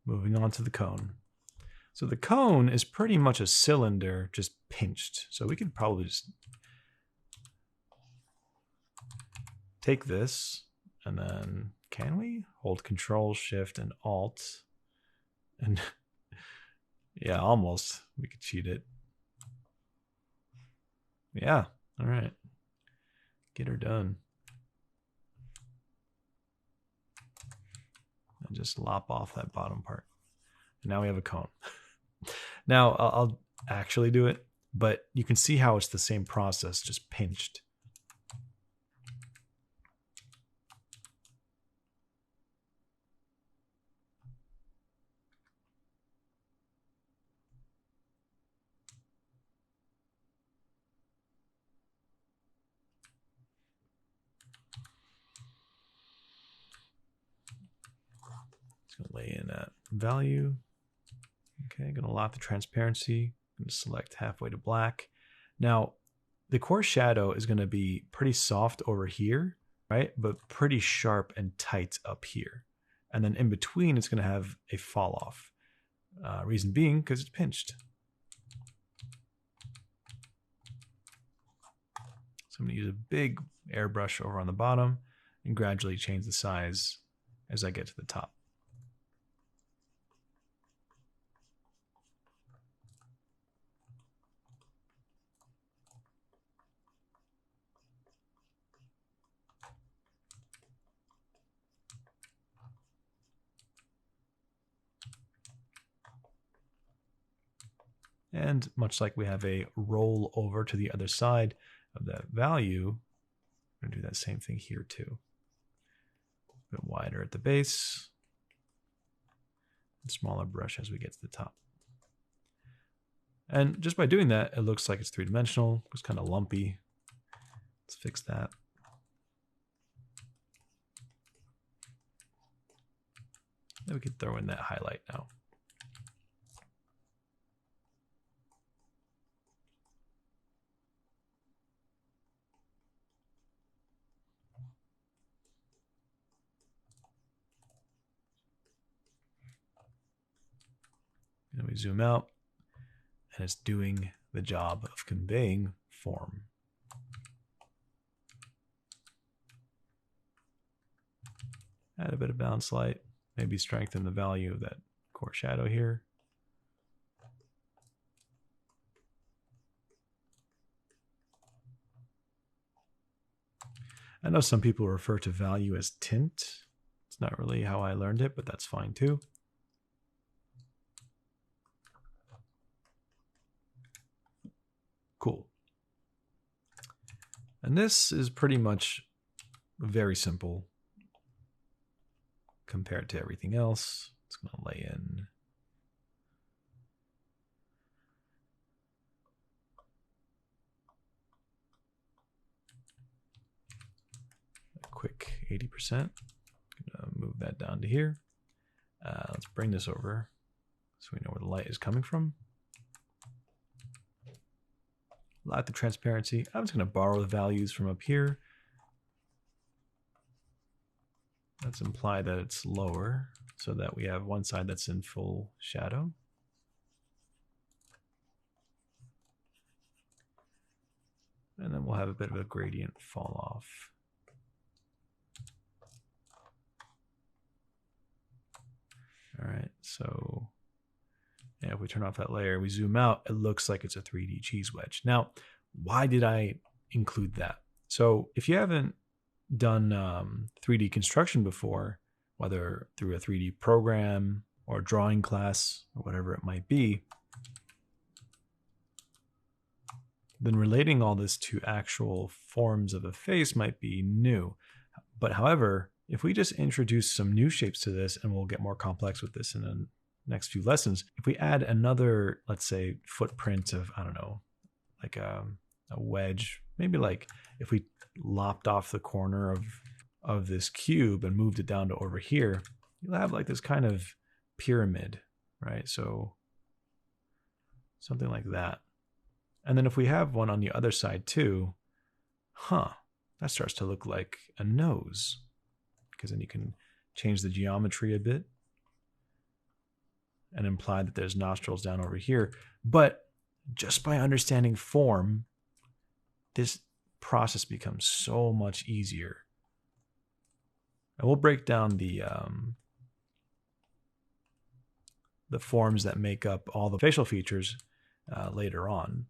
moving on to the cone. So the cone is pretty much a cylinder just pinched. So we could probably just take this and then, can we hold Control, Shift, and Alt? And yeah, almost. We could cheat it. Yeah, all right. Get her done. And just lop off that bottom part. And now we have a cone. Now I'll actually do it, but you can see how it's the same process, just pinched. It's going to lay in that value. Okay, going to lock the transparency. Going to select halfway to black. Now, the core shadow is going to be pretty soft over here, right? But pretty sharp and tight up here. And then in between, it's going to have a fall off. Reason being, because it's pinched. So I'm going to use a big airbrush over on the bottom and gradually change the size as I get to the top. And much like we have a roll over to the other side of that value, I'm going to do that same thing here too. A bit wider at the base, and smaller brush as we get to the top. And just by doing that, it looks like it's three-dimensional. It's kind of lumpy. Let's fix that. Then we can throw in that highlight now. And we zoom out, and it's doing the job of conveying form. Add a bit of bounce light, maybe strengthen the value of that core shadow here. I know some people refer to value as tint. It's not really how I learned it, but that's fine too. Cool. And this is pretty much very simple compared to everything else. It's going to lay in a quick 80%. I'm going to move that down to here. Let's bring this over so we know where the light is coming from. Lock the transparency. I'm just going to borrow the values from up here. Let's imply that it's lower so that we have one side that's in full shadow. And then we'll have a bit of a gradient fall off. All right, so yeah, if we turn off that layer, we zoom out, it looks like it's a 3D cheese wedge. Now, why did I include that? So if you haven't done 3D construction before, whether through a 3D program or a drawing class or whatever it might be, then relating all this to actual forms of a face might be new. But however, if we just introduce some new shapes to this, and we'll get more complex with this in the next few lessons, if we add another, let's say, footprint of, I don't know, like a wedge, maybe like if we lopped off the corner of this cube and moved it down to over here, you'll have like this kind of pyramid, right? So something like that. And then if we have one on the other side too, that starts to look like a nose, because then you can change the geometry a bit. and imply that there's nostrils down over here. But just by understanding form, this process becomes so much easier. And we'll break down the forms that make up all the facial features later on.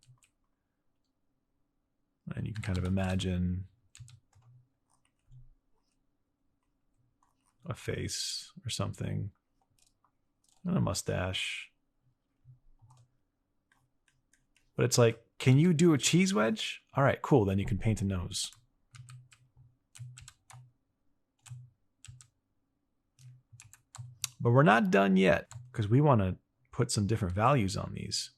And you can kind of imagine a face or something, and a mustache. But it's like, can you do a cheese wedge? All right, cool. Then you can paint a nose. But we're not done yet, because we want to put some different values on these.